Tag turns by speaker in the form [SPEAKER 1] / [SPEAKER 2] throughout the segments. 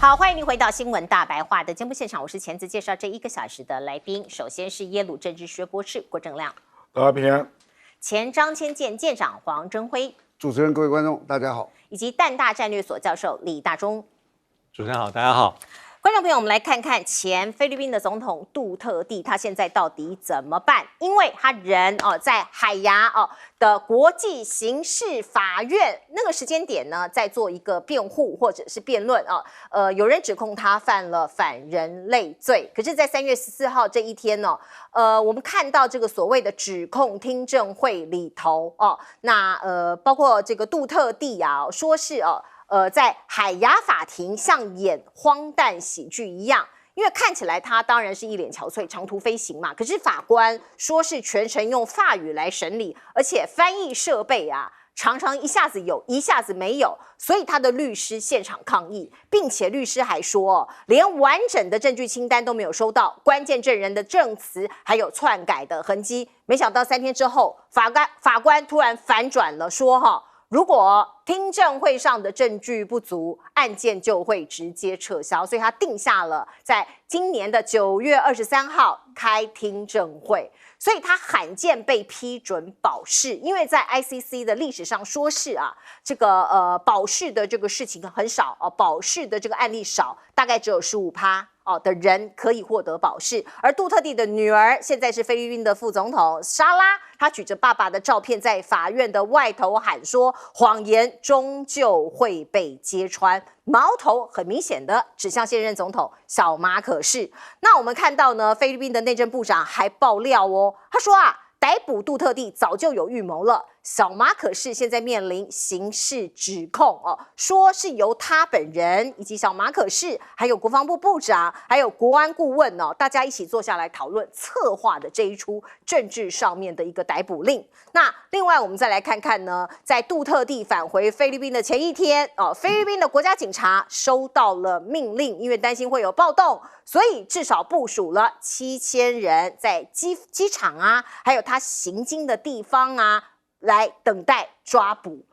[SPEAKER 1] 好，欢迎您回到新闻大白话的节目现场，我是前次介绍这1个小时的来宾。首先是耶鲁政治学博士郭正亮，
[SPEAKER 2] 大家平安。
[SPEAKER 1] 前张千健舰长黄征辉，
[SPEAKER 3] 主持人、各位观众，大家好。
[SPEAKER 1] 以及淡大战略所教授李大中。
[SPEAKER 4] 主持人好，大家好。
[SPEAKER 1] 观众朋友，我们来看看前菲律宾的总统杜特地，他现在到底怎么办？因为他人在海牙的国际刑事法院那个时间点呢，在做一个辩护或者是辩论有人指控他犯了反人类罪。可是，在3月14号这一天呢，我们看到这个所谓的指控听证会里头包括这个杜特地说是在海牙法庭像演荒诞喜剧一样，因为看起来他当然是一脸憔悴，长途飞行嘛。可是法官说是全程用法语来审理，而且翻译设备常常一下子有，一下子没有，所以他的律师现场抗议，并且律师还说，连完整的证据清单都没有收到，关键证人的证词还有篡改的痕迹。没想到3天之后，法官突然反转了，说如果听证会上的证据不足，案件就会直接撤销，所以他定下了在今年的9月23号开听证会，所以他罕见被批准保释，因为在 ICC 的历史上说是这个保释的这个事情很少保释的这个案例少，大概只有15%。的人可以获得保释，而杜特地的女儿现在是菲律宾的副总统莎拉，她举着爸爸的照片在法院的外头喊说，谎言终究会被揭穿，矛头很明显的指向现任总统小马可仕。那我们看到呢，菲律宾的内政部长还爆料他说逮捕杜特地早就有预谋了，小马可仕现在面临刑事指控说是由他本人以及小马可仕，还有国防部部长，还有国安顾问大家一起坐下来讨论策划的这一出政治上面的一个逮捕令。那另外我们再来看看呢，在杜特地返回菲律宾的前一天菲律宾的国家警察收到了命令，因为担心会有暴动，所以至少部署了7000人在机场还有他行经的地方来等待抓捕。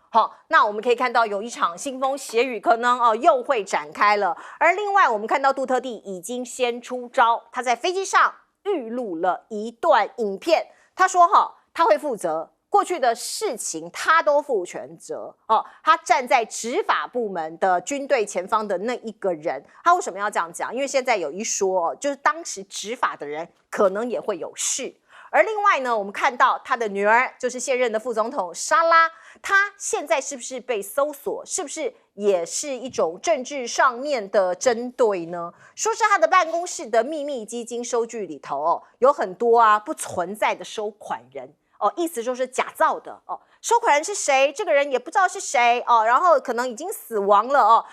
[SPEAKER 1] 那我们可以看到有一场腥风血雨可能又会展开了。而另外我们看到杜特地已经先出招，他在飞机上预录了一段影片，他说他会负责过去的事情，他都负全责他站在执法部门的军队前方的那一个人，他为什么要这样讲？因为现在有一说就是当时执法的人可能也会有事。而另外呢，我们看到他的女儿就是现任的副总统莎拉，她现在是不是被搜索？是不是也是一种政治上面的针对呢？说是他的办公室的秘密基金收据里头有很多不存在的收款人意思就是假造的收款人是谁？这个人也不知道是谁然后可能已经死亡了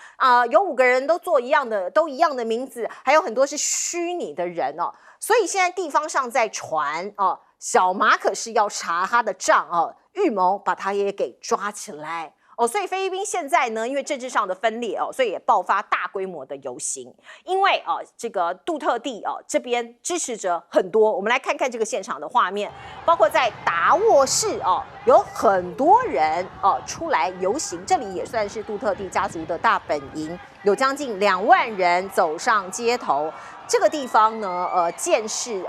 [SPEAKER 1] 有5个人都一样的名字，还有很多是虚拟的人所以现在地方上在传小马可是要查他的账预谋把他也给抓起来所以菲律宾现在呢，因为政治上的分裂所以也爆发大规模的游行。因为这个杜特地这边支持者很多，我们来看看这个现场的画面，包括在达沃市有很多人出来游行，这里也算是杜特地家族的大本营，有将近2万人走上街头。这个地方呢，建市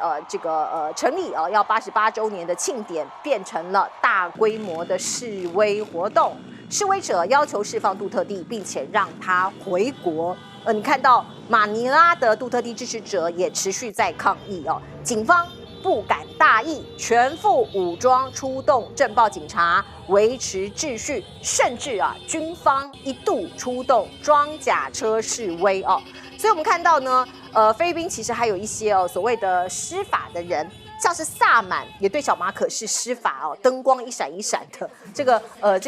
[SPEAKER 1] 成立要88周年的庆典，变成了大规模的示威活动。示威者要求释放杜特地，并且让他回国。你看到马尼拉的杜特地支持者也持续在抗议警方不敢大意，全副武装出动镇暴警察维持秩序，甚至军方一度出动装甲车示威所以我们看到呢，菲律宾其实还有一些所谓的施法的人，像是萨满也对小马可仕施法灯光一闪一闪的，这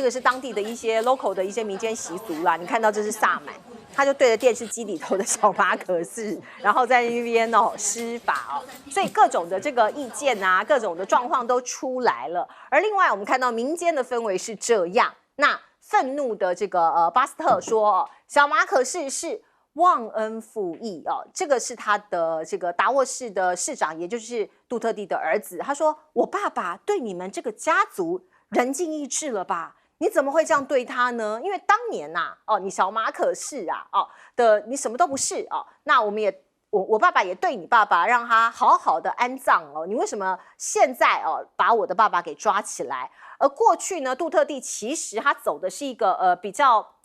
[SPEAKER 1] 个是当地的一些 local 的一些民间习俗啦。你看到这是萨满，他就对着电视机里头的小马可仕，然后在那边施法所以各种的这个意见各种的状况都出来了。而另外我们看到民间的氛围是这样，那愤怒的这个巴斯特说小马可仕是忘恩负义这个是他的这个达沃市的市长，也就是杜特地的儿子。他说：“我爸爸对你们这个家族仁尽义至了吧？你怎么会这样对他呢？因为当年呐、你小马可是啊，你什么都不是哦。那我爸爸也对你爸爸，让他好好的安葬哦。你为什么现在把我的爸爸给抓起来？而过去呢，杜特地其实他走的是一个比较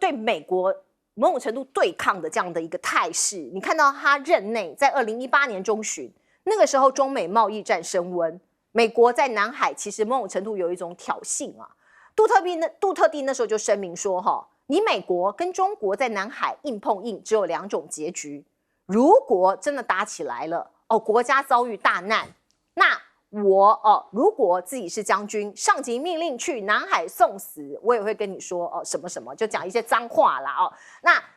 [SPEAKER 1] 对美国某种程度对抗的这样的一个态势。你看到他任内在2018年中旬，那个时候中美贸易战升温，美国在南海其实某种程度有一种挑衅啊。杜特地那时候就声明说，你美国跟中国在南海硬碰硬，只有2种结局。如果真的打起来了，国家遭遇大难，那我如果自己是将军，上级命令去南海送死，我也会跟你说什么什么，就讲一些脏话啦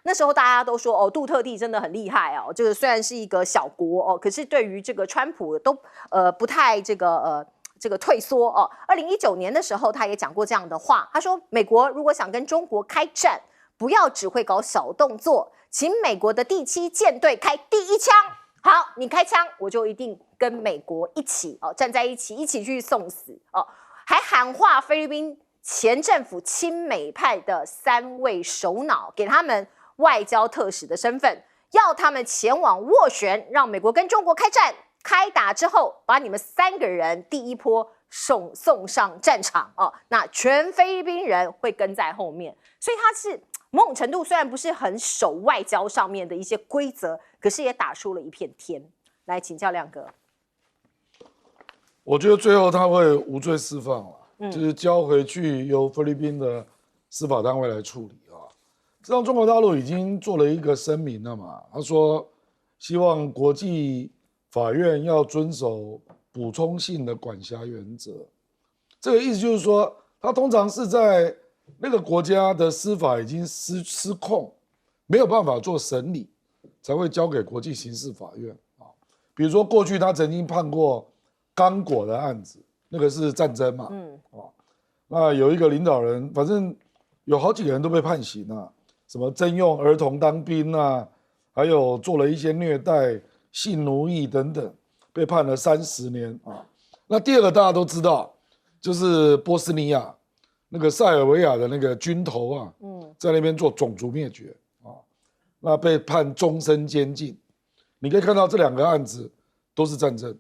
[SPEAKER 1] 那时候大家都说杜特地真的很厉害这个虽然是一个小国可是对于这个川普都不太这个退缩2019年的时候，他也讲过这样的话，他说美国如果想跟中国开战，不要只会搞小动作，请美国的第7舰队开第1枪。好，你开枪，我就一定跟美国一起站在一起，一起去送死还喊话菲律宾前政府亲美派的3位首脑，给他们外交特使的身份，要他们前往斡旋，让美国跟中国开战。开打之后，把你们3个人第一波送上战场那全菲律宾人会跟在后面，所以他是某种程度虽然不是很守外交上面的一些规则，可是也打出了一片天。来请教亮哥，
[SPEAKER 2] 我觉得最后他会无罪释放了，就是交回去由菲律宾的司法单位来处理这让中国大陆已经做了一个声明了嘛，他说希望国际法院要遵守补充性的管辖原则。这个意思就是说，他通常是在那个国家的司法已经失控，没有办法做审理，才会交给国际刑事法院比如说过去他曾经判过刚果的案子，那个是战争嘛，那有一个领导人，反正有好几个人都被判刑什么征用儿童当兵还有做了一些虐待、性奴役等等，被判了30年那第二个大家都知道，就是波斯尼亚那个塞尔维亚的那个军头在那边做种族灭绝那被判终身监禁。你可以看到这2个案子都是战争，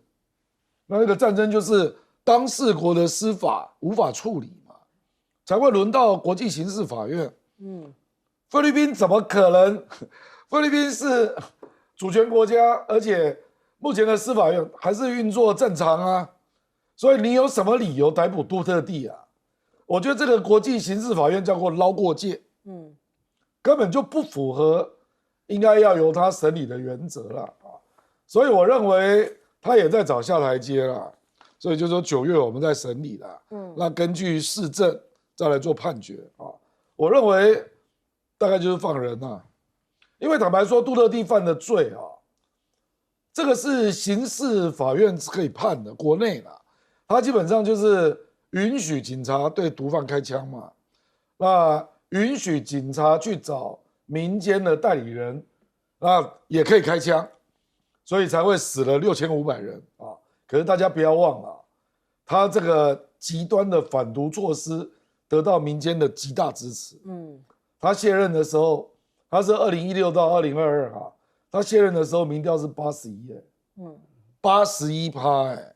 [SPEAKER 2] 那个战争就是当事国的司法无法处理嘛，才会轮到国际刑事法院。菲律宾怎么可能？菲律宾是主权国家，而且目前的司法院还是运作正常所以你有什么理由逮捕杜特地我觉得这个国际刑事法院叫过捞过界，根本就不符合应该要由他审理的原则了所以我认为他也在找下台阶了，所以就说9月我们在审理了，那根据事证再来做判决我认为大概就是放人因为坦白说，杜特地犯的罪这个是刑事法院可以判的，国内他基本上就是允许警察对毒贩开枪嘛，那允许警察去找民间的代理人，那也可以开枪，所以才会死了6500人可是大家不要忘了，他这个极端的反毒措施得到民间的极大支持。他卸任的时候，他是2016到2022他卸任的时候民调是81%，81%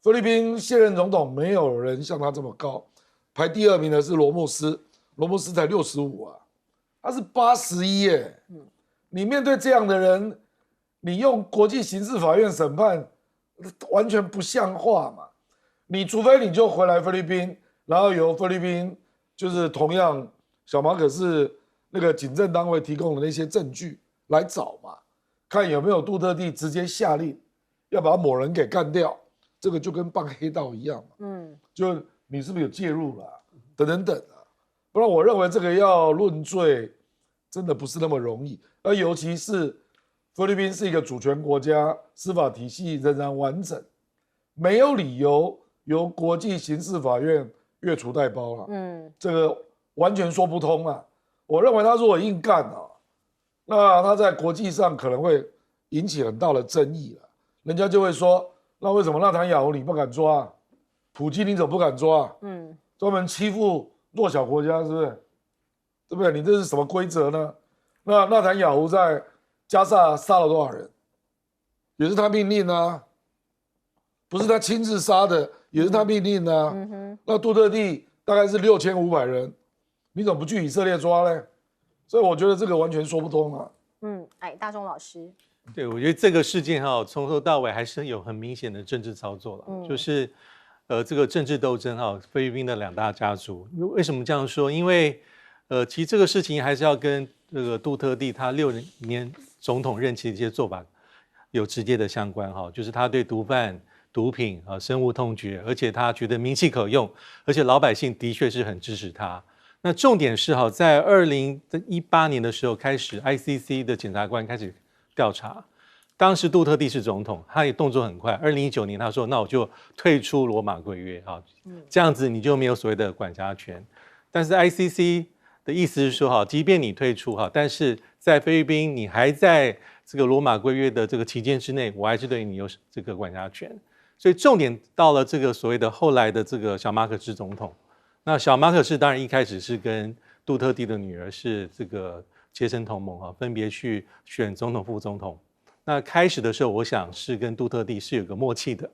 [SPEAKER 2] 菲律宾卸任总统没有人像他这么高，排第2名的是罗姆斯才65他是81%你面对这样的人，你用国际刑事法院审判，完全不像话嘛。你除非你就回来菲律宾，然后由菲律宾就是同样小马可是那个警政单位提供的那些证据来找嘛，看有没有杜特地直接下令要把某人给干掉，这个就跟办黑道一样嘛，就你是不是有介入了等等不然我认为这个要论罪真的不是那么容易，而尤其是菲律宾是一个主权国家，司法体系仍然完整，没有理由由国际刑事法院越俎代庖这个完全说不通我认为他如果硬干那他在国际上可能会引起很大的争议人家就会说，那为什么纳坦雅胡你不敢抓，普京你怎么不敢抓专门欺负弱小国家，是不是？对不对？你这是什么规则呢？那纳坦雅胡在加萨杀了多少人？也是他命令啊，不是他亲自杀的，也是他命令啊。那杜特地大概是6500人，你怎么不去以色列抓呢？所以我觉得这个完全说不通啊。
[SPEAKER 1] 大钟老师，
[SPEAKER 4] 对，我觉得这个事件从头到尾还是有很明显的政治操作了，就是这个政治斗争菲律宾的2大家族。为什么这样说？因为其实这个事情还是要跟这个杜特地他6年总统任期的一些做法有直接的相关就是他对毒贩、毒品深恶痛绝，而且他觉得名气可用，而且老百姓的确是很支持他。那重点是在2018年的时候开始 ，ICC 的检察官开始调查。当时杜特地是总统，他也动作很快。2019年他说：“那我就退出罗马规约这样子你就没有所谓的管辖权。”但是 ICC 的意思是说即便你退出但是在菲律宾你还在这个罗马规约的这个期间之内，我还是对你有这个管辖权。所以重点到了这个所谓的后来的这个小马可仕总统。那小马可仕当然一开始是跟杜特地的女儿是这个结成同盟分别去选总统、副总统。那开始的时候，我想是跟杜特地是有个默契的，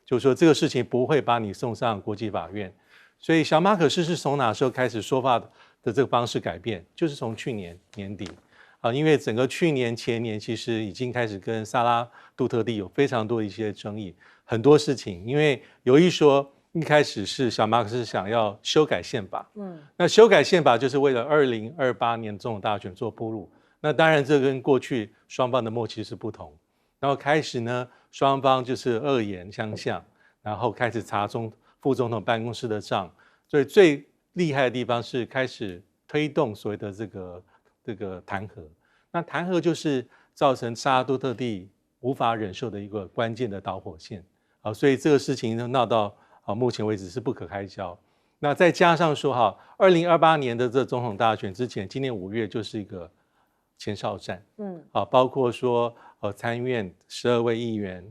[SPEAKER 4] 就是说这个事情不会把你送上国际法院。所以小马可仕是从哪时候开始说话的这个方式改变？就是从去年年底因为整个去年前年其实已经开始跟萨拉杜特地有非常多一些争议，很多事情。因为有一说一开始是小马可仕想要修改宪法，那修改宪法就是为了2028年总统大选做铺路。那当然这跟过去双方的默契是不同。然后开始呢，双方就是恶言相向，然后开始查副总统办公室的账。所以最厉害的地方是开始推动所谓的这个弹劾。那弹劾就是造成萨拉杜特地无法忍受的一个关键的导火线所以这个事情闹到目前为止是不可开交。那再加上说2028年的这总统大选之前，今年5月就是一个前哨战，包括说参议院12位议员，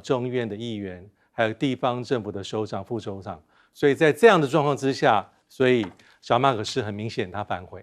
[SPEAKER 4] 众议院的议员，还有地方政府的首长、副首长。所以在这样的状况之下，所以小马可仕很明显他反悔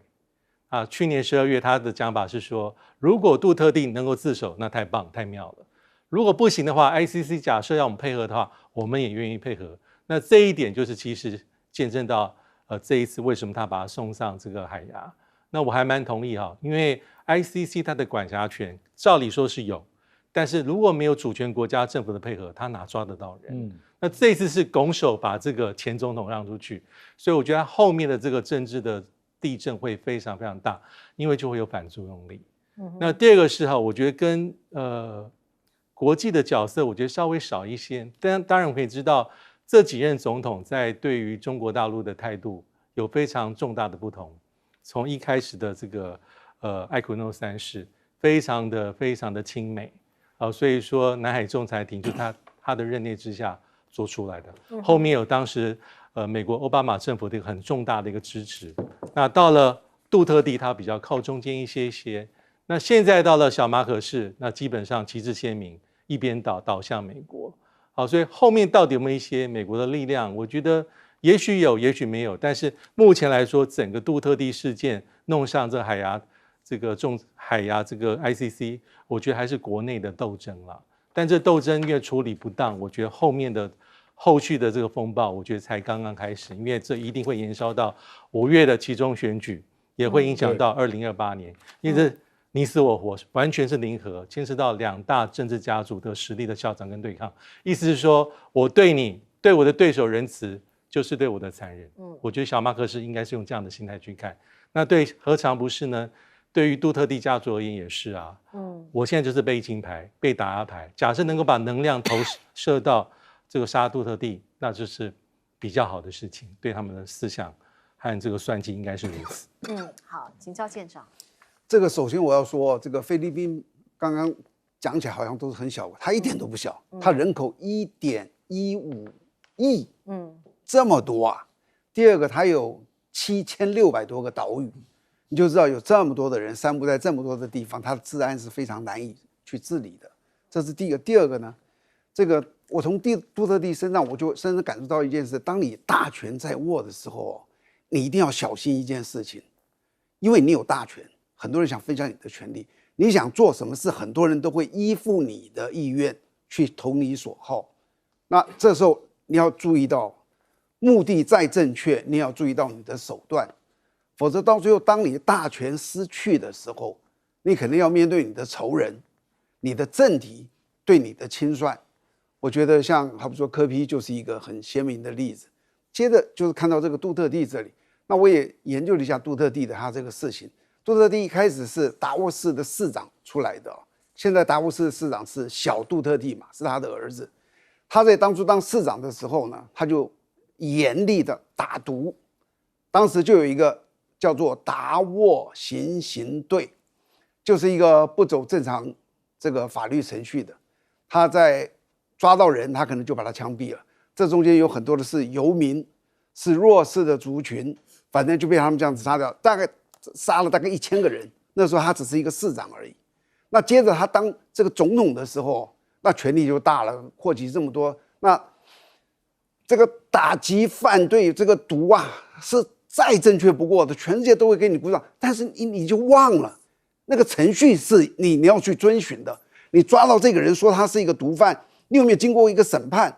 [SPEAKER 4] 去年12月他的讲法是说，如果杜特地能够自首，那太棒太妙了。如果不行的话 ，ICC 假设要我们配合的话，我们也愿意配合。那这一点就是其实见证到这一次为什么他把他送上这个海牙。那我还蛮同意因为 ICC 它的管辖权照理说是有，但是如果没有主权国家政府的配合，他哪抓得到人？那这一次是拱手把这个前总统让出去，所以我觉得后面的这个政治的地震会非常非常大，因为就会有反作用力。那第二个是我觉得跟国际的角色我觉得稍微少一些，但当然我可以知道这几任总统在对于中国大陆的态度有非常重大的不同。从一开始的这个艾奎诺3世非常的亲美所以说南海仲裁庭就他的任内之下做出来的。后面有当时美国奥巴马政府的一个很重大的一个支持。那到了杜特地他比较靠中间一些，那现在到了小马可仕，那基本上旗帜鲜明，一边倒向美国。所以后面到底有没有一些美国的力量，我觉得也许有也许没有，但是目前来说整个杜特地事件弄上这海牙这个ICC， 我觉得还是国内的斗争了。但这斗争越处理不当，我觉得后续的这个风暴我觉得才刚刚开始，因为这一定会延烧到5月的期中选举，也会影响到2028年，因为这你死我活，完全是零和，牵涉到2大政治家族的实力的消长跟对抗。意思是说我对我的对手仁慈，就是对我的残忍。我觉得小马可仕应该是用这样的心态去看。那对何尝不是呢？对于杜特地家族而言也是我现在就是被金牌被打压牌，假设能够把能量投射到这个杀杜特地，那就是比较好的事情，对他们的思想和这个算计应该是如此。
[SPEAKER 1] 好，请教舰长。
[SPEAKER 3] 这个首先我要说，这个菲律宾刚刚讲起来好像都是很小，它一点都不小，它人口1.15亿，这么多啊。第二个，它有7600多个岛屿，你就知道有这么多的人散布在这么多的地方，它的治安是非常难以去治理的，这是第一个。第二个呢，这个我从杜特地身上，我就深深感受到一件事：当你大权在握的时候，你一定要小心一件事情，因为你有大权，很多人想分享你的权利，你想做什么事，很多人都会依附你的意愿去投你所好。那这时候你要注意到，目的再正确，你要注意到你的手段，否则到最后，当你大权失去的时候，你肯定要面对你的仇人、你的政敌对你的清算。我觉得像好比说柯 P 就是一个很鲜明的例子。接着就是看到这个杜特地这里，那我也研究了一下杜特地的他这个事情。杜特地一开始是达沃市的市长出来的，现在达沃市的市长是小杜特地嘛，是他的儿子。他在当初当市长的时候呢，他就严厉的打毒，当时就有一个叫做达沃行刑队，就是一个不走正常这个法律程序的，他在抓到人，他可能就把他枪毙了。这中间有很多的是游民，是弱势的族群，反正就被他们这样子杀掉，大概杀了大概1000个人。那时候他只是一个市长而已。那接着他当这个总统的时候，那权力就大了，扩及这么多，那这个打击犯罪这个毒啊，是再正确不过的，全世界都会给你鼓掌，但是你就忘了那个程序是你要去遵循的。你抓到这个人说他是一个毒贩，你有没有经过一个审判？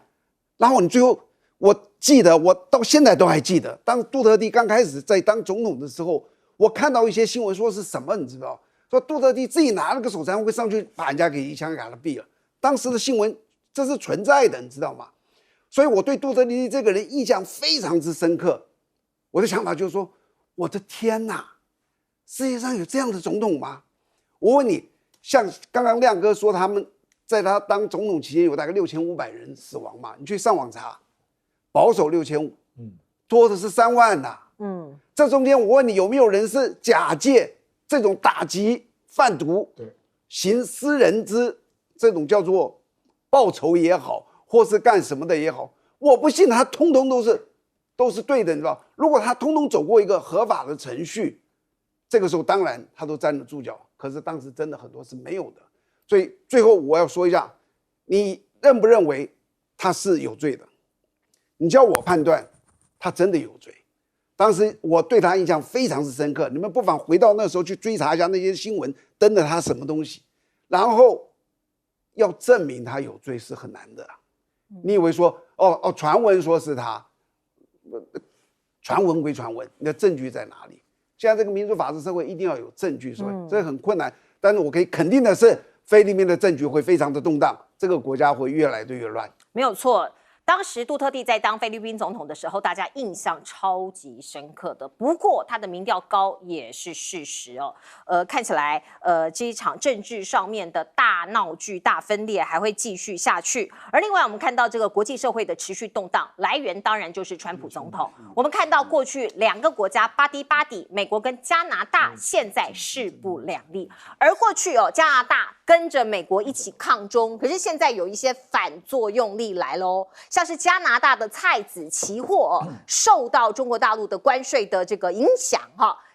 [SPEAKER 3] 然后你最后，我记得，我到现在都还记得，当杜特地刚开始在当总统的时候，我看到一些新闻说是什么，你知道？说杜特地自己拿了个手枪会上去把人家给一枪给他毙了。当时的新闻这是存在的，你知道吗？所以我对杜特地这个人印象非常之深刻。我的想法就是说，我的天哪，世界上有这样的总统吗？我问你，像刚刚亮哥说他们在他当总统期间有大概6500人死亡嘛？你去上网查，保守6500，多的是3万呐。这中间我问你，有没有人是假借这种打击贩毒，行私人之这种叫做报仇也好，或是干什么的也好，我不信他通通都是对的，你知道？如果他通通走过一个合法的程序，这个时候当然他都站得住脚。可是当时真的很多是没有的。所以最后我要说一下，你认不认为他是有罪的？你叫我判断，他真的有罪。当时我对他印象非常之深刻，你们不妨回到那时候去追查一下那些新闻登的他什么东西，然后要证明他有罪是很难的。你以为说传闻说是他，传闻归传闻，你的证据在哪里？现在这个民主法治社会一定要有证据，所以这很困难。但是我可以肯定的是，菲律宾的政局会非常的动荡，这个国家会越来越乱。
[SPEAKER 1] 没有错。当时杜特地在当菲律宾总统的时候，大家印象超级深刻的。不过他的民调高也是事实哦。看起来这一场政治上面的大闹剧、大分裂还会继续下去。而另外我们看到这个国际社会的持续动荡，来源当然就是川普总统。我们看到过去2个国家巴蒂巴蒂，美国跟加拿大现在势不两立。而过去加拿大跟着美国一起抗中，可是现在有一些反作用力来喽。像是加拿大的菜籽期货受到中国大陆的关税的这个影响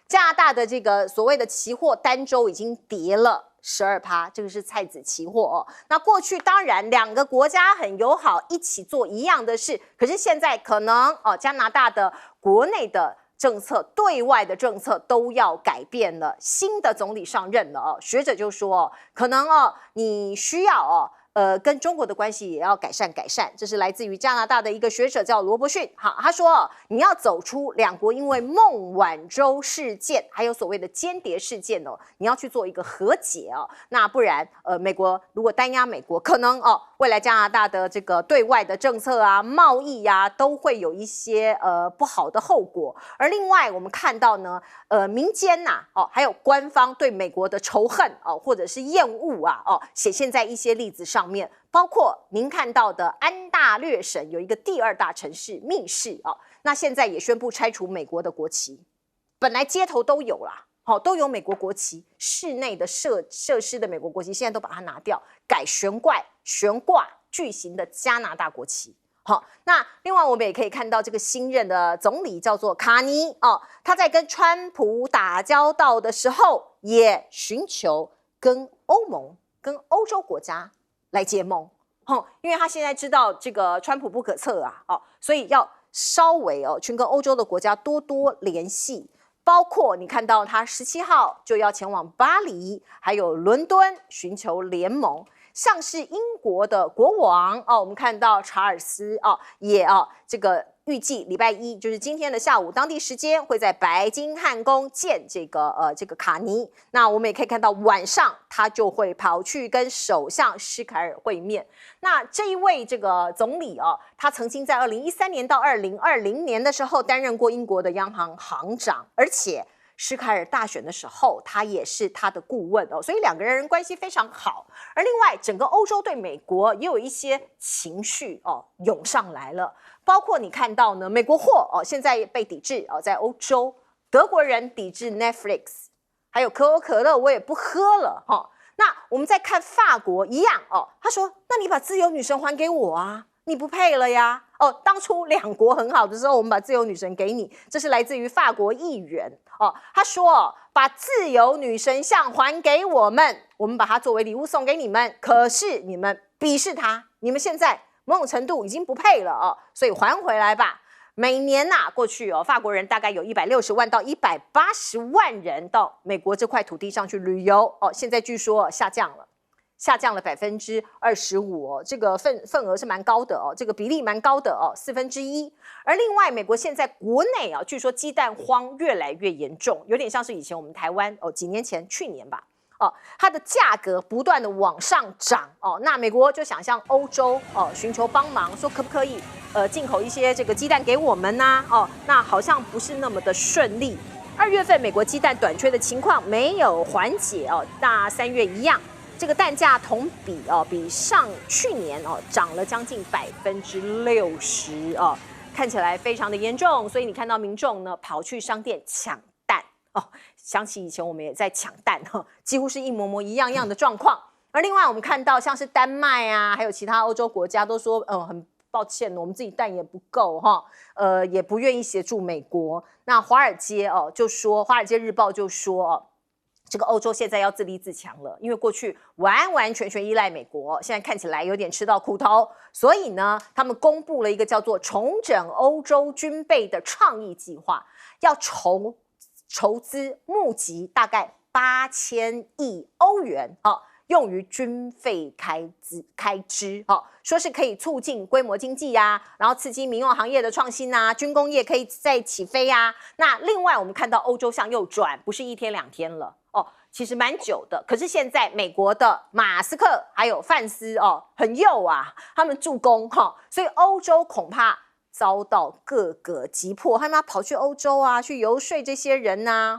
[SPEAKER 1] 加拿大的这个所谓的期货单周已经跌了12%，这个是菜籽期货那过去当然2个国家很友好，一起做一样的事，可是现在可能加拿大的国内的政策、对外的政策都要改变了，新的总理上任了学者就说可能你需要跟中国的关系也要改善。这是来自于加拿大的一个学者叫罗伯逊。好，他说你要走出2国因为孟晚舟事件还有所谓的间谍事件你要去做一个和解那不然美国如果单压美国，可能未来加拿大的这个对外的政策啊、贸易啊都会有一些不好的后果。而另外我们看到呢，民间还有官方对美国的仇恨或者是厌恶显现在一些例子上面，包括您看到的安大略省有一个第2大城市密市那现在也宣布拆除美国的国旗，本来街头都有啦，都有美国国旗，室内的设施的美国国旗，现在都把它拿掉，改悬挂巨型的加拿大国旗。好，那另外我们也可以看到这个新任的总理叫做卡尼他在跟川普打交道的时候，也寻求跟欧盟、跟欧洲国家来结盟因为他现在知道这个川普不可测啊，所以要稍微去跟欧洲的国家多多联系。包括你看到他17号就要前往巴黎，还有伦敦寻求联盟，像是英国的国王我们看到查尔斯也这个预计礼拜一就是今天的下午当地时间会在白金汉宫见这个卡尼。那我们也可以看到晚上他就会跑去跟首相施凯尔会面。那这一位这个总理他曾经在2013年到2020年的时候担任过英国的央行行长，而且施凯尔大选的时候他也是他的顾问所以两个人关系非常好。而另外整个欧洲对美国也有一些情绪涌上来了，包括你看到呢，美国货现在被抵制在欧洲，德国人抵制 Netflix， 还有可口可乐我也不喝了那我们再看法国一样他说那你把自由女神还给我啊，你不配了呀当初两国很好的时候我们把自由女神给你，这是来自于法国议员他说把自由女神像还给我们，我们把它作为礼物送给你们，可是你们鄙视它，你们现在某种程度已经不配了所以还回来吧。每年过去法国人大概有160万到180万人到美国这块土地上去旅游现在据说下降了25%这个份额是蛮高的这个比例蛮高的1/4。而另外，美国现在国内据说鸡蛋荒越来越严重，有点像是以前我们台湾几年前去年吧它的价格不断的往上涨那美国就想向欧洲寻求帮忙，说可不可以进口一些这个鸡蛋给我们呢那好像不是那么的顺利。2月份美国鸡蛋短缺的情况没有缓解那3月一样。这个蛋价同比比去年涨了将近60%看起来非常的严重。所以你看到民众呢跑去商店抢蛋想起以前我们也在抢蛋几乎是一模模一样样的状况。而另外我们看到像是丹麦啊，还有其他欧洲国家都说很抱歉我们自己蛋也不够也不愿意协助美国。那华尔街日报就说这个欧洲现在要自立自强了，因为过去完完全全依赖美国，现在看起来有点吃到苦头，所以呢，他们公布了一个叫做重整欧洲军备的倡议计划，要筹资募集大概8000亿欧元用于军费开支说是可以促进规模经济然后刺激民用行业的创新军工业可以再起飞那另外我们看到欧洲向右转，不是1天2天了其实蛮久的。可是现在美国的马斯克还有范斯很右他们助攻所以欧洲恐怕遭到各个击破，他们要跑去欧洲去游说这些人那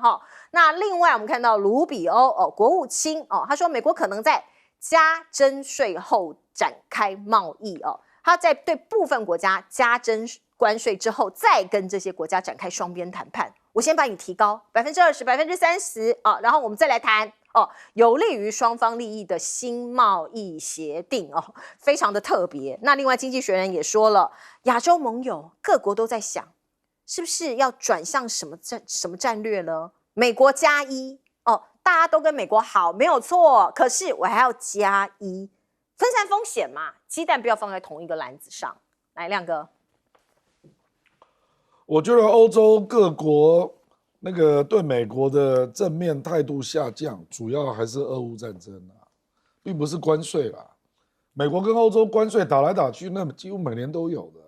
[SPEAKER 1] 另外我们看到卢比欧国务卿他说美国可能在加征税后展开贸易他在对部分国家加征关税之后，再跟这些国家展开双边谈判。我先把你提高20%、30%然后我们再来谈有利于双方利益的新贸易协定非常的特别。那另外经济学人也说了，亚洲盟友各国都在想，是不是要转向什么战略呢？美国+1大家都跟美国好没有错，可是我还要+1，分散风险嘛，鸡蛋不要放在同一个篮子上。来，亮哥。
[SPEAKER 2] 我觉得欧洲各国那个对美国的正面态度下降，主要还是俄乌战争并不是关税啦。美国跟欧洲关税打来打去，那几乎每年都有的。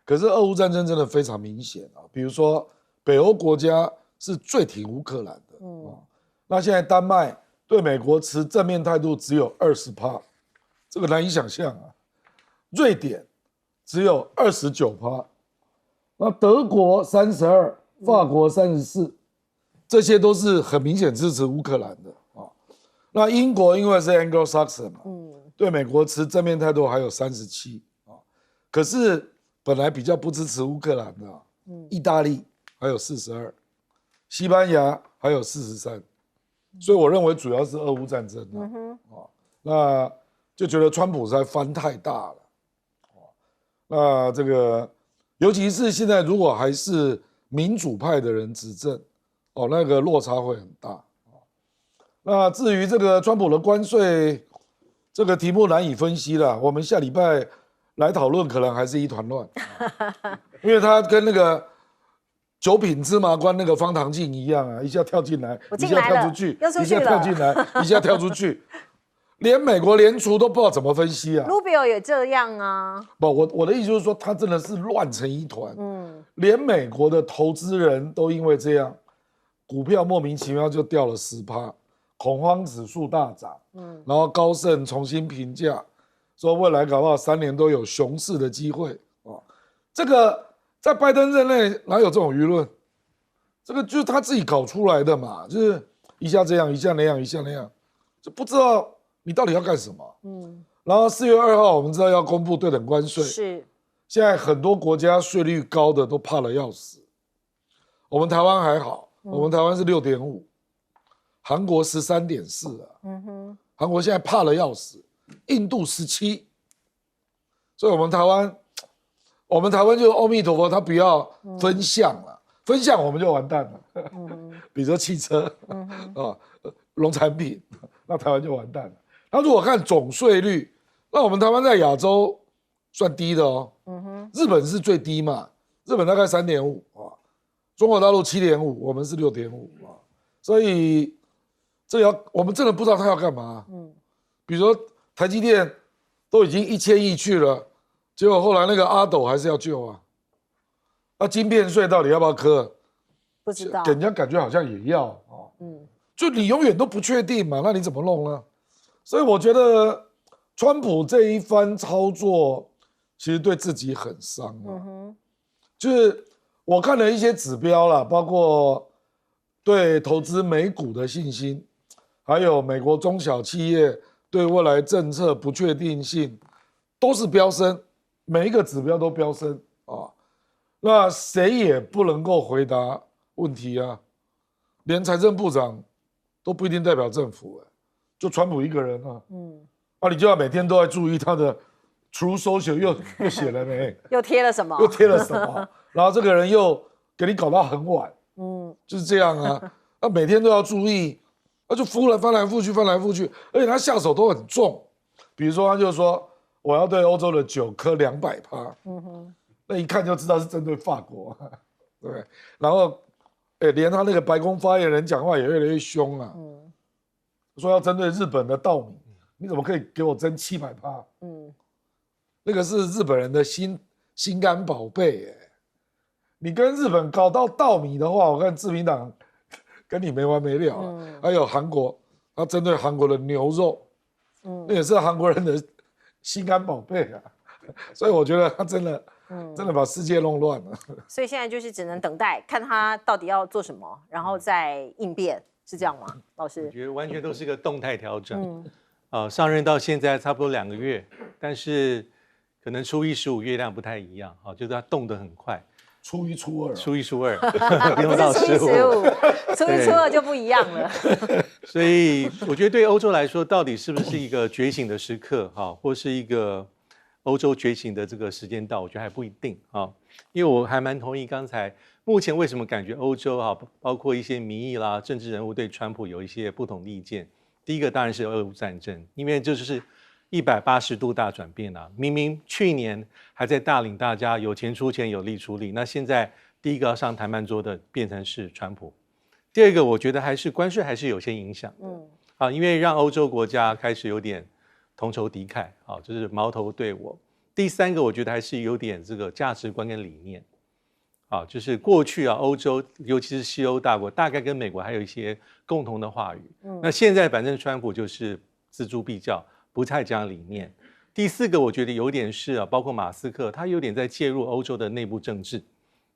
[SPEAKER 2] 可是俄乌战争真的非常明显比如说北欧国家是最挺乌克兰的那现在丹麦对美国持正面态度只有20%，这个难以想象瑞典只有29%。那德国32%，法国34%，这些都是很明显支持乌克兰的那英国因为是 Anglo-Saxon 对美国持正面态度还有37%可是本来比较不支持乌克兰的意大利还有42%，西班牙还有43%，所以我认为主要是俄乌战争那就觉得川普实在翻太大了那这个。尤其是现在，如果还是民主派的人执政，那个落差会很大。那至于这个川普的关税，这个题目难以分析了。我们下礼拜来讨论，可能还是一团乱，因为它跟那个九品芝麻官那个方唐镜一样啊，一下跳进来，一下跳出去，一下跳进来，一下跳出去，连美国联储都不知道怎么分析啊。
[SPEAKER 1] Rubio 也这样啊。
[SPEAKER 2] 不，我的意思就是说，他真的是乱成一团。连美国的投资人都因为这样，股票莫名其妙就掉了10%，恐慌指数大涨。然后高盛重新评价，说未来搞不好3年都有熊市的机会啊。这个在拜登任内哪有这种舆论？这个就是他自己搞出来的嘛，就是一下这样，一下那样，一下那样，就不知道你到底要干什么。然后4月2号我们知道要公布对等关税，
[SPEAKER 1] 是。
[SPEAKER 2] 现在很多国家税率高的都怕了要死，我们台湾还好，我们台湾是6.5%，韩国13.4%啊，韩国现在怕了要死，印度17%，所以我们台湾就阿弥陀佛，他不要分项了，分项我们就完蛋了，比如说汽车啊、农产品，那台湾就完蛋了。那如果看总税率，那我们台湾在亚洲算低的哦，日本是最低嘛，日本大概3.5啊，中国大陆7.5，我们是6.5啊，所以我们真的不知道他要干嘛。比如说台积电都已经1000亿去了，结果后来那个阿斗还是要救啊，那晶片税到底要不要科？
[SPEAKER 1] 不知道，
[SPEAKER 2] 给人家感觉好像也要啊，就你永远都不确定嘛，那你怎么弄呢？所以我觉得川普这一番操作，其实对自己很伤啊。就是我看了一些指标啦，包括对投资美股的信心，还有美国中小企业对未来政策不确定性，都是飙升，每一个指标都飙升啊。那谁也不能够回答问题啊，连财政部长都不一定代表政府，就川普一个人啊。你就要每天都在注意他的 True Social 又写了没？
[SPEAKER 1] 又贴了什么？
[SPEAKER 2] 又贴了什么？然后这个人又给你搞到很晚，就是这样啊。那每天都要注意，那就翻来覆去，翻来覆去，而且他下手都很重。比如说，他就说我要对欧洲的酒科200%，那一看就知道是针对法国，对不对？然后，连他那个白宫发言人讲话也越来越凶啊，说要针对日本的稻米。你怎么可以给我增700%？那个是日本人的心肝宝贝你跟日本搞到稻米的话，我看自民党跟你没完没了还有韩国，他针对韩国的牛肉，那也是韩国人的心肝宝贝啊。所以我觉得他真的把世界弄乱了。
[SPEAKER 1] 所以现在就是只能等待，看他到底要做什么，然后再应变，是这样吗，老师？
[SPEAKER 4] 我觉得完全都是个动态调整。上任到现在差不多2个月，但是可能初1、15月亮不太一样，就是他动得很快。
[SPEAKER 2] 初1、初2，
[SPEAKER 4] 初1、初2，不用到15，
[SPEAKER 1] 初1、初2就不一样了。
[SPEAKER 4] 所以我觉得对欧洲来说，到底是不是一个觉醒的时刻，或是一个欧洲觉醒的这个时间到，我觉得还不一定啊。因为我还蛮同意刚才，目前为什么感觉欧洲包括一些民意啦、政治人物对川普有一些不同的意见。第一个当然是俄乌战争，因为这就是180度大转变啊！明明去年还在大领大家有钱出钱有力出力，那现在第一个要上谈判桌的变成是川普。第二个，我觉得还是关税还是有些影响的，因为让欧洲国家开始有点同仇敌忾，就是矛头对我。第三个，我觉得还是有点这个价值观跟理念。就是过去欧洲尤其是西欧大国，大概跟美国还有一些共同的话语。那现在反正川普就是锱铢必较，不太讲理念。第四个，我觉得有点是包括马斯克，他有点在介入欧洲的内部政治。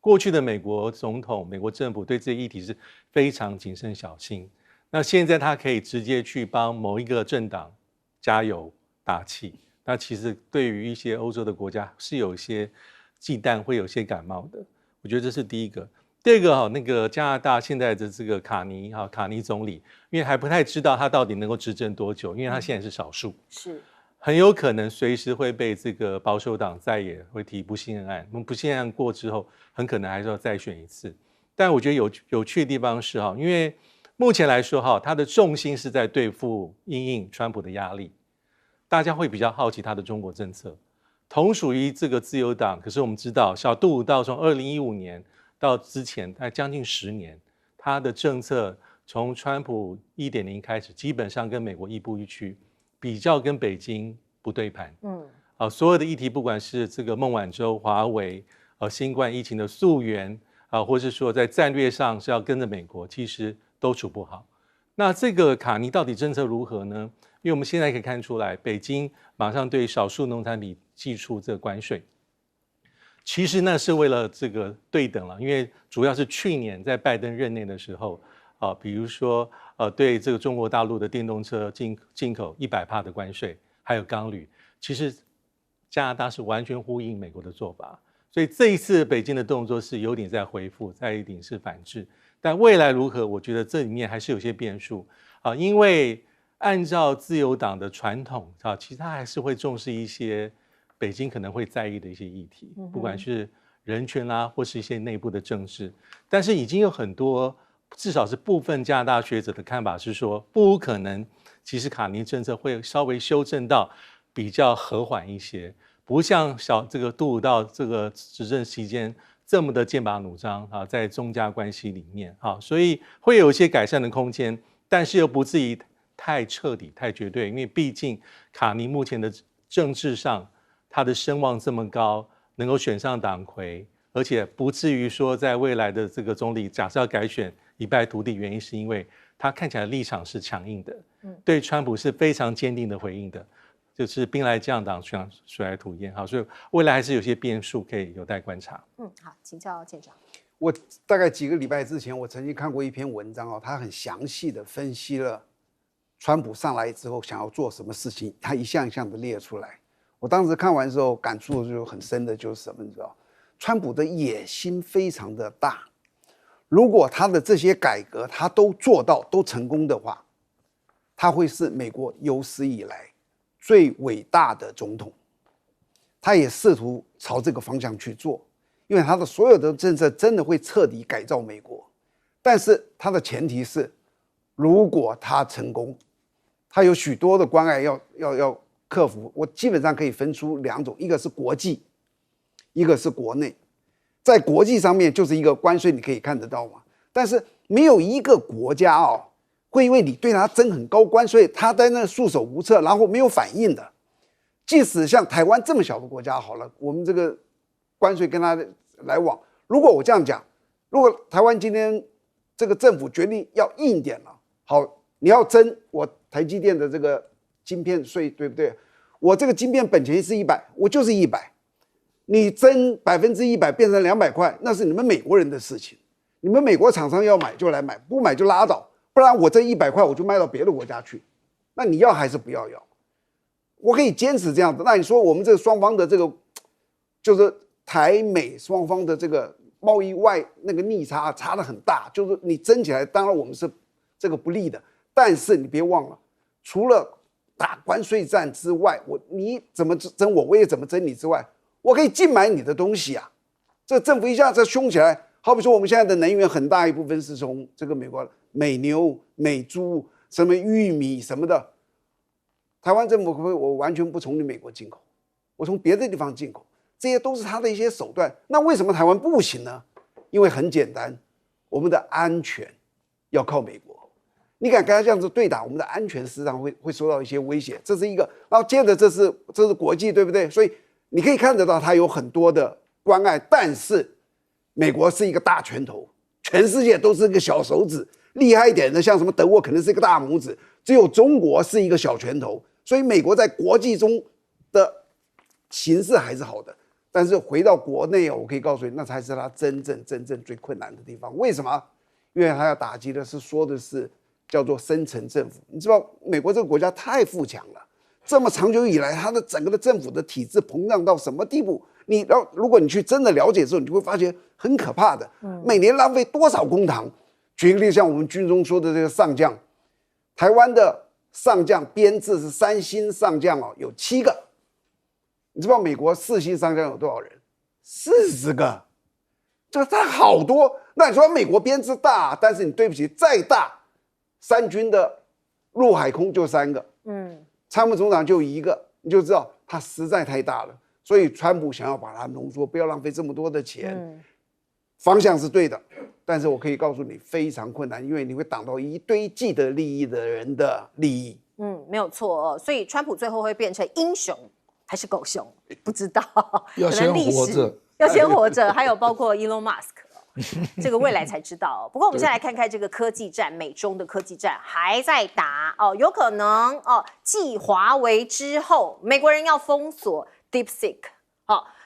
[SPEAKER 4] 过去的美国总统、美国政府对这些议题是非常谨慎小心。那现在他可以直接去帮某一个政党加油打气。那其实对于一些欧洲的国家是有一些忌惮，会有些感冒的。我觉得这是第一个。第二个那个加拿大现在的这个卡尼总理，因为还不太知道他到底能够执政多久，因为他现在是少数，是很有可能随时会被这个保守党再也会提不信任案。不信任案过之后，很可能还是要再选一次。但我觉得有趣的地方是因为目前来说他的重心是在对付因应川普的压力。大家会比较好奇他的中国政策。同属于这个自由党，可是我们知道小杜鲁道从2015年到之前，大概将近10年，他的政策从川普1.0开始，基本上跟美国亦步亦趋，比较跟北京不对盘。所有的议题，不管是这个孟晚舟、华为、新冠疫情的溯源或是说在战略上是要跟着美国，其实都处不好。那这个卡尼到底政策如何呢？因为我们现在可以看出来，北京马上对少数农产品祭出这个关税，其实那是为了这个对等了，因为主要是去年在拜登任内的时候，比如说对这个中国大陆的电动车进口100%的关税，还有钢铝，其实加拿大是完全呼应美国的做法，所以这一次北京的动作是有点在回复，在一点是反制，但未来如何，我觉得这里面还是有些变数因为按照自由党的传统其实他还是会重视一些北京可能会在意的一些议题，不管是人权啦，或是一些内部的政治，但是已经有很多，至少是部分加拿大学者的看法是说，不无可能，其实卡尼政策会稍微修正到比较和缓一些，不像这个杜鲁道这个执政期间这么的剑拔弩张在中加关系里面所以会有一些改善的空间，但是又不至于太彻底、太绝对，因为毕竟卡尼目前的政治上，他的声望这么高，能够选上党魁，而且不至于说在未来的这个总理假设要改选一败涂地，原因是因为他看起来立场是强硬的，对川普是非常坚定的回应的，就是兵来将挡，水来土掩所以未来还是有些变数可以有待观察。
[SPEAKER 1] 好，请教舰长。
[SPEAKER 3] 我大概几个礼拜之前，我曾经看过一篇文章他很详细的分析了川普上来之后想要做什么事情，他一项一项的列出来。我当时看完之后感触就很深的，就是什么，你知道，川普的野心非常的大。如果他的这些改革他都做到、都成功的话，他会是美国有史以来最伟大的总统。他也试图朝这个方向去做，因为他的所有的政策真的会彻底改造美国。但是他的前提是，如果他成功，他有许多的关爱要克服。我基本上可以分出2种，一个是国际，一个是国内。在国际上面就是一个关税，你可以看得到嘛。但是没有一个国家会因为你对他征很高关税，他在那束手无策，然后没有反应的。即使像台湾这么小的国家好了，我们这个关税跟他来往，如果我这样讲，如果台湾今天这个政府决定要硬点了，好，你要征我台积电的这个晶片税，对不对？我这个晶片本钱是100，我就是100，你征100%变成200块，那是你们美国人的事情，你们美国厂商要买就来买，不买就拉倒，不然我这100块我就卖到别的国家去，那你要还是不要？我可以坚持这样子。那你说我们这个双方的这个，就是台美双方的这个贸易那个逆差差得很大，就是你争起来，当然我们是这个不利的，但是你别忘了，除了打关税战之外，你怎么争我也怎么争你之外，我可以禁买你的东西啊。这政府一下子凶起来，好比说我们现在的能源很大一部分是从这个美国美牛、美猪、什么玉米什么的。台湾政府我完全不从你美国进口，我从别的地方进口，这些都是他的一些手段。那为什么台湾不行呢？因为很简单，我们的安全要靠美国。你敢跟他这样子对打，我们的安全实际上会受到一些威胁，这是一个。然后接着这是国际，对不对？所以你可以看得到他有很多的关爱，但是美国是一个大拳头，全世界都是一个小手指，厉害一点的像什么德国可能是一个大拇指，只有中国是一个小拳头。所以美国在国际中的形势还是好的，但是回到国内我可以告诉你，那才是他真正最困难的地方。为什么？因为他要打击的是叫做深层政府。你知道美国这个国家太富强了，这么长久以来，它的整个的政府的体制膨胀到什么地步？如果你去真的了解之后，你就会发现很可怕的。每年浪费多少公帑？举个例，像我们军中说的这个上将，台湾的上将编制是3星上将有7个，你知道美国4星上将有多少人？40个，这个差好多。那你说美国编制大，但是你对不起，再大，3军的陆海空就3个，参谋总长就一个，你就知道他实在太大了。所以川普想要把它浓缩，不要浪费这么多的钱，方向是对的，但是我可以告诉你非常困难，因为你会挡到一堆既得利益的人的利益。
[SPEAKER 1] 没有错哦。所以川普最后会变成英雄还是狗熊，不知道。
[SPEAKER 2] 要先活着，
[SPEAKER 1] 要先活着。还有包括 Elon Musk， 这个未来才知道。不过我们先来看看这个科技战，美中的科技战还在打哦，有可能哦，继华为之后，美国人要封锁 DeepSeek。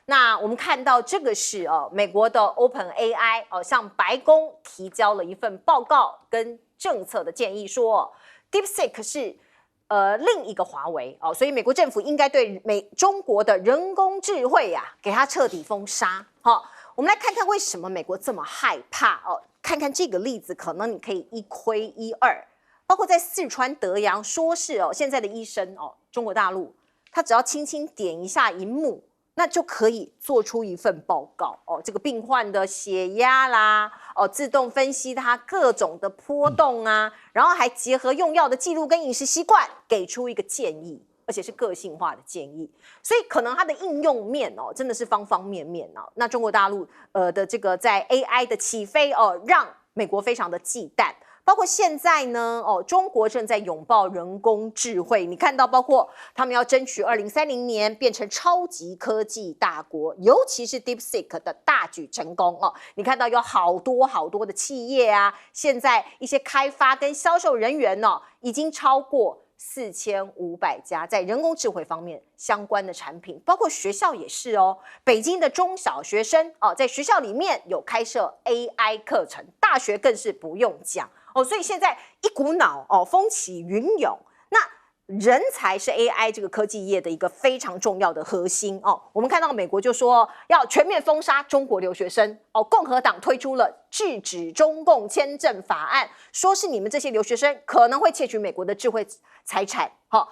[SPEAKER 1] 那我们看到这个是美国的 OpenAI 向白宫提交了一份报告跟政策的建议，说 DeepSeek 是另一个华为所以美国政府应该对中国的人工智慧给它彻底封杀。我们来看看为什么美国这么害怕看看这个例子，可能你可以一窥一二。包括在四川德阳，说是现在的医生中国大陆，他只要轻轻点一下荧幕，那就可以做出一份报告这个病患的血压啦自动分析它各种的波动啊，然后还结合用药的记录跟饮食习惯，给出一个建议，而且是个性化的建议。所以可能它的应用面真的是方方面面那中国大陆的这个在 AI 的起飞让美国非常的忌惮。包括现在呢中国正在拥抱人工智慧，你看到包括他们要争取2030年变成超级科技大国，尤其是 DeepSeek 的大举成功你看到有好多的企业现在一些开发跟销售人员已经超过4500家在人工智慧方面相关的产品，包括学校也是北京的中小学生在学校里面有开设 AI 课程，大学更是不用讲所以现在一股脑风起云涌。那人才是 AI 这个科技业的一个非常重要的核心我们看到美国就说要全面封杀中国留学生共和党推出了制止中共签证法案，说是你们这些留学生可能会窃取美国的智慧财产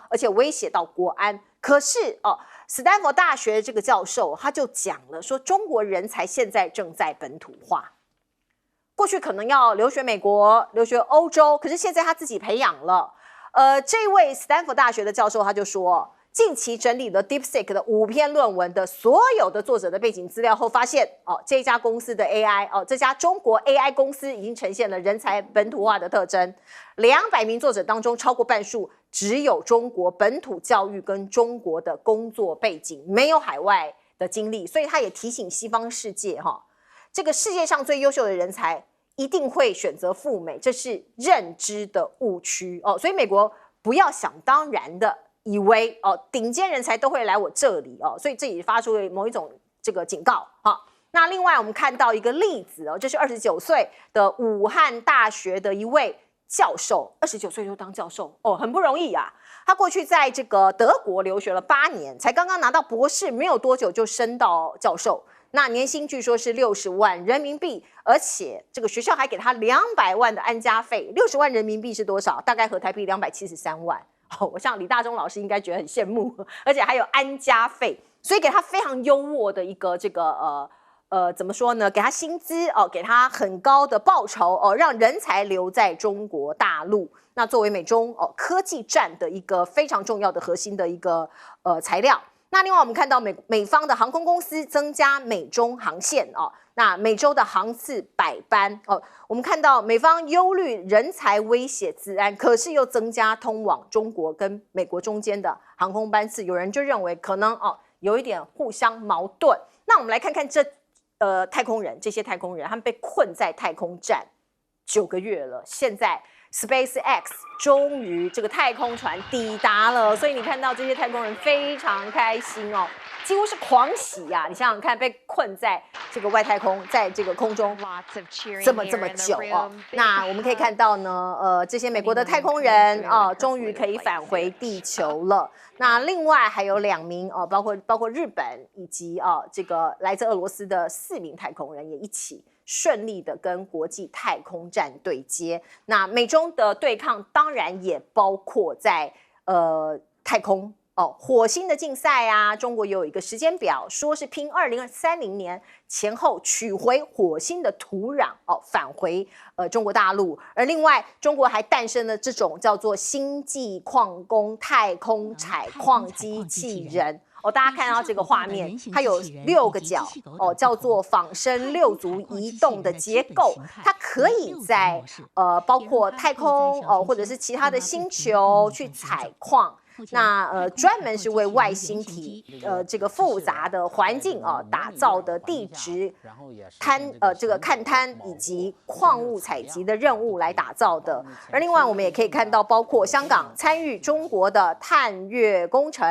[SPEAKER 1] 而且威胁到国安。可是斯坦福大学这个教授他就讲了，说中国人才现在正在本土化，过去可能要留学美国、留学欧洲，可是现在他自己培养了。这位斯坦福大学的教授他就说，近期整理了 DeepSeek 的5篇论文的所有的作者的背景资料后，发现这家公司的 AI 这家中国 AI 公司已经呈现了人才本土化的特征。200名作者当中，超过半数只有中国本土教育跟中国的工作背景，没有海外的经历。所以他也提醒西方世界这个世界上最优秀的人才一定会选择赴美，这是认知的误区所以美国不要想当然的以为顶尖人才都会来我这里所以这也发出了某一种这个警告那另外我们看到一个例子这是29岁的武汉大学的一位教授，29岁就当教授很不容易他过去在这个德国留学了8年，才刚刚拿到博士，没有多久就升到教授。那年薪据说是60万人民币，而且这个学校还给他200万的安家费。60万人民币是多少？大概合台币273万。我像李大中老师应该觉得很羡慕，而且还有安家费，所以给他非常优渥的一个这个怎么说呢？给他薪资给他很高的报酬让人才留在中国大陆。那作为美中科技战的一个非常重要的核心的一个材料。那另外我们看到美方的航空公司增加美中航线那每周的航次100班我们看到美方忧虑人才威胁治安，可是又增加通往中国跟美国中间的航空班次，有人就认为可能有一点互相矛盾。那我们来看看这太空人，这些太空人他们被困在太空站9个月了，现在SpaceX 终于这个太空船抵达了，所以你看到这些太空人非常开心几乎是狂喜你想想看，被困在这个外太空，在这个空中这么久那我们可以看到呢，这些美国的太空人终于可以返回地球了。那另外还有2名包括日本以及这个来自俄罗斯的4名太空人也一起顺利的跟国际太空站对接。那美中的对抗当然也包括在太空火星的竞赛啊，中国也有一个时间表，说是拼2030年前后取回火星的土壤返回中国大陆。而另外，中国还诞生了这种叫做星际矿工太空采矿机器人。大家看到这个画面，它有6个角叫做仿生6足移动的结构，它可以在包括太空或者是其他的星球去采矿。那专门是为外星体这个复杂的环境打造的地质这个勘探以及矿物采集的任务来打造的。而另外我们也可以看到，包括香港参与中国的探月工程，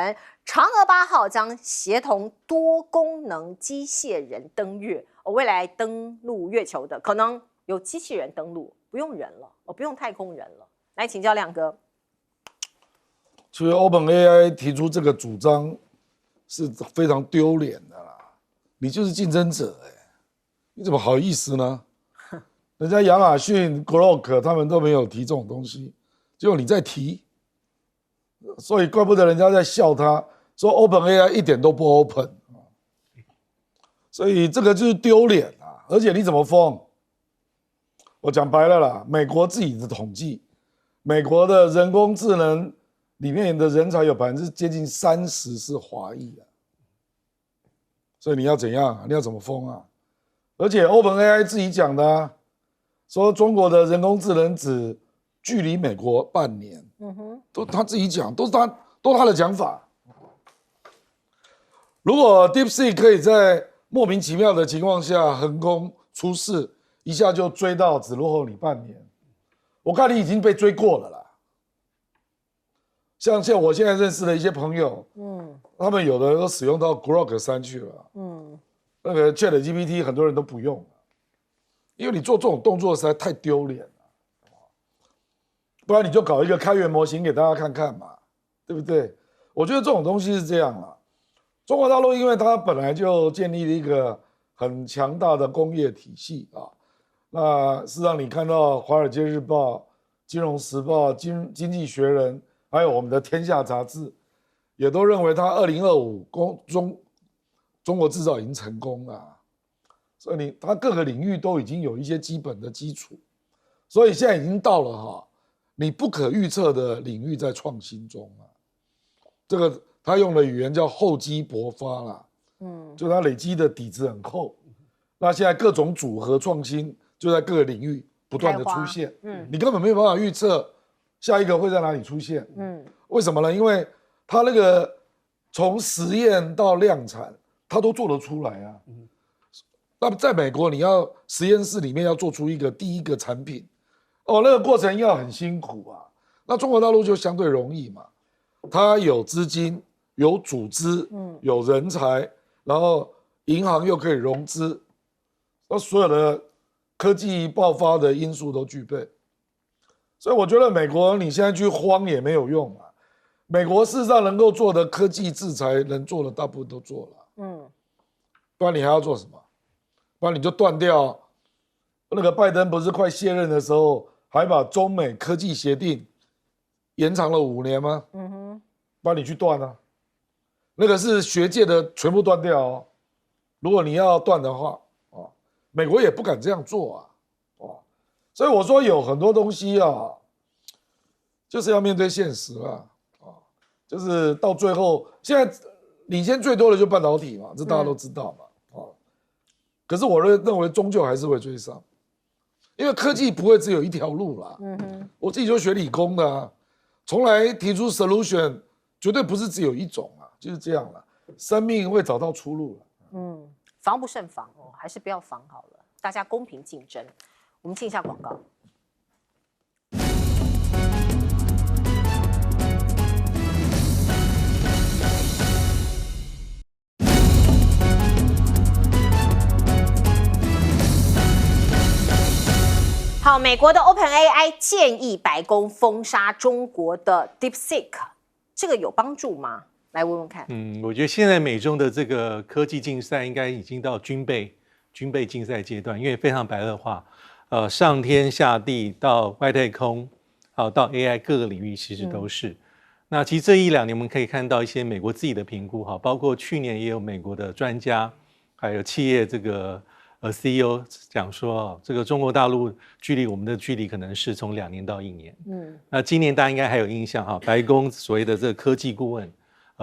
[SPEAKER 1] 嫦娥8号将协同多功能机械人登月，未来登陆月球的可能有机器人登陆，不用人了，不用太空人了。来请教亮哥。
[SPEAKER 2] 其实 OpenAI 提出这个主张是非常丢脸的啦，你就是竞争者你怎么好意思呢？人家亚马逊、Grok 他们都没有提这种东西，结果你在提，所以怪不得人家在笑他，说 OpenAI 一点都不 open， 所以这个就是丢脸啊！而且你怎么封？我讲白了啦，美国自己的统计，美国的人工智能里面的人才有接近30%是华裔所以你要怎样？你要怎么封啊？而且 OpenAI 自己讲的说中国的人工智能只距离美国半年，都他自己讲，都是他的讲法。如果 DeepSeek 可以在莫名其妙的情况下横空出世，一下就追到只落后你半年，我看你已经被追过了啦。像我现在认识的一些朋友，他们有的都使用到 Grok 3去了，那个 ChatGPT 很多人都不用了，因为你做这种动作实在太丢脸了，不然你就搞一个开源模型给大家看看嘛，对不对？我觉得这种东西是这样啦，中国大陆因为它本来就建立了一个很强大的工业体系那事实上你看到《华尔街日报》、《金融时报》、经济学人。还有我们的《天下》杂志，也都认为它2025中国制造已经成功了，所以它各个领域都已经有一些基本的基础，所以现在已经到了你不可预测的领域在创新中了。这个他用的语言叫厚积薄发啦，就它累积的底子很厚，那现在各种组合创新就在各个领域不断的出现，你根本没有办法预测。下一个会在哪里出现？为什么呢？因为它那个从实验到量产，它都做得出来啊。那么在美国，你要实验室里面要做出第一个产品，那个过程要很辛苦啊。那中国大陆就相对容易嘛，它有资金、有组织、有人才，然后银行又可以融资，那所有的科技爆发的因素都具备。所以我觉得美国你现在去慌也没有用啊。美国事实上能够做的科技制裁能做的大部分都做了，不然你还要做什么？不然你就断掉。那个拜登不是快卸任的时候，还把中美科技协定延长了5年吗？不然你去断啊。那个是学界的全部断掉如果你要断的话美国也不敢这样做所以我说有很多东西就是要面对现实就是到最后，现在领先最多的就半导体嘛，这大家都知道嘛可是我认为终究还是会追上，因为科技不会只有一条路啦。我自己就学理工的从来提出 solution 绝对不是只有一种就是这样了，生命会找到出路了。
[SPEAKER 1] 防不胜防还是不要防好了，大家公平竞争。我们进一下广告。好，美国的 OpenAI 建议白宫封杀中国的 DeepSeek， 这个有帮助吗？来问问看。
[SPEAKER 4] 我觉得现在美中的这个科技竞赛应该已经到军备竞赛阶段，因为非常白热化。上天下地到外太空，到 AI 各个领域其实都是。那其实这1、2年我们可以看到一些美国自己的评估哈，包括去年也有美国的专家，还有企业这个CEO 讲说，这个中国大陆距离我们的距离可能是从2年到1年。那今年大家应该还有印象哈，白宫所谓的这个科技顾问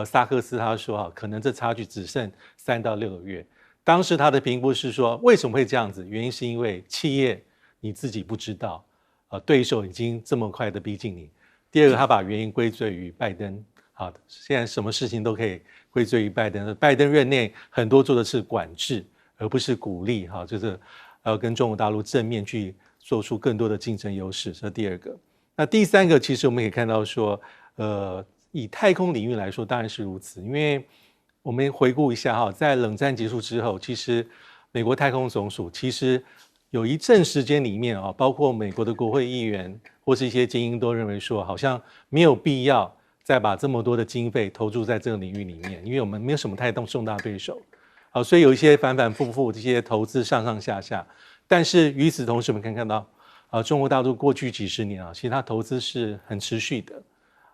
[SPEAKER 4] 萨克斯他说可能这差距只剩3到6个月。当时他的评估是说，为什么会这样子？原因是因为企业你自己不知道，对手已经这么快的逼近你。第二个，他把原因归罪于拜登。好，现在什么事情都可以归罪于拜登。拜登任内很多做的是管制，而不是鼓励。哈，就是要跟中国大陆正面去做出更多的竞争优势。这是第二个。那第三个，其实我们可以看到说，以太空领域来说，当然是如此。因为我们回顾一下哈，在冷战结束之后，其实美国太空总署其实有一阵时间里面包括美国的国会议员或是一些精英都认为说，好像没有必要再把这么多的经费投注在这个领域里面，因为我们没有什么太重大对手。好，所以有一些反反复复这些投资上上下下。但是与此同时，我们可以看到中国大陆过去几十年其实它投资是很持续的。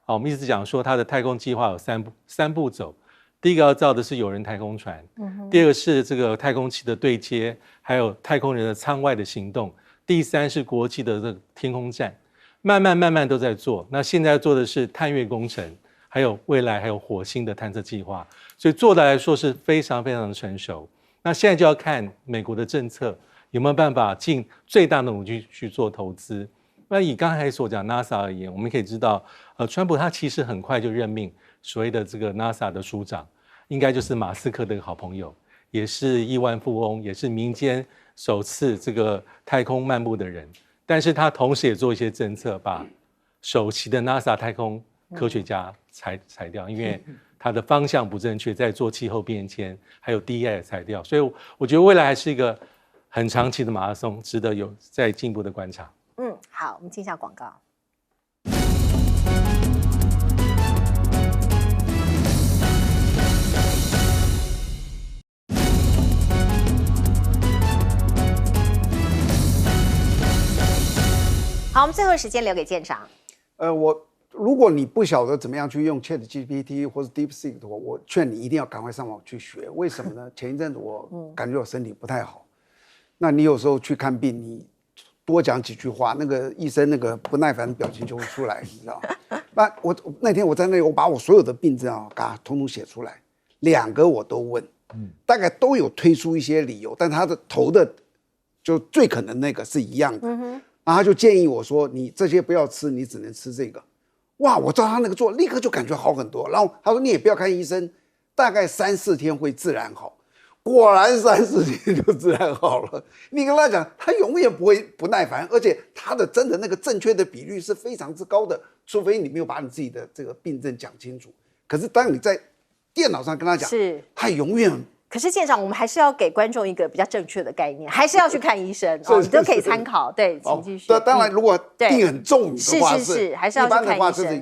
[SPEAKER 4] 我们一直讲说它的太空计划有三步走。第一个要造的是有人太空船，第二个是这个太空器的对接，还有太空人的舱外的行动，第三是国际的这个天空站，慢慢都在做。那现在做的是探月工程，还有未来还有火星的探测计划，所以做的来说是非常非常的成熟。那现在就要看美国的政策有没有办法尽最大的努力去做投资。那以刚才所讲 NASA 而言，我们可以知道，川普他其实很快就任命所谓的这个 NASA 的署长，应该就是马斯克的好朋友，也是亿万富翁，也是民间首次这个太空漫步的人。但是他同时也做一些政策，把首席的 NASA 太空科学家裁掉，因为他的方向不正确，在做气候变迁，还有 DEI 也裁掉。所以我觉得未来还是一个很长期的马拉松，值得有再进一步的观察。
[SPEAKER 1] 好，我们进一下广告。好，我们最后时间留给舰长。
[SPEAKER 3] 如果你不晓得怎么样去用 ChatGPT 或是 DeepSeek 的话，我劝你一定要赶快上网去学。为什么呢？前一阵子我感觉我身体不太好，那你有时候去看病，你多讲几句话，那个医生那个不耐烦的表情就会出来，你知道吗？那天我在那里，我把我所有的病症给它统统写出来，2个我都问，大概都有推出一些理由，但他的头的就最可能那个是一样的，然后他就建议我说，你这些不要吃，你只能吃这个。哇，我照他那个做，立刻就感觉好很多。然后他说你也不要看医生，大概3、4天会自然好。果然3、4天就自然好了。你跟他讲，他永远不会不耐烦，而且他的真的那个正确的比率是非常之高的，除非你没有把你自己的这个病症讲清楚。可是当你在电脑上跟他讲，他永远。
[SPEAKER 1] 可是舰长，我们还是要给观众一个比较正确的概念，还是要去看医生你都可以参考。对，请继续。
[SPEAKER 3] 当然，如果病很重的话，
[SPEAKER 1] 是还是要去看医生。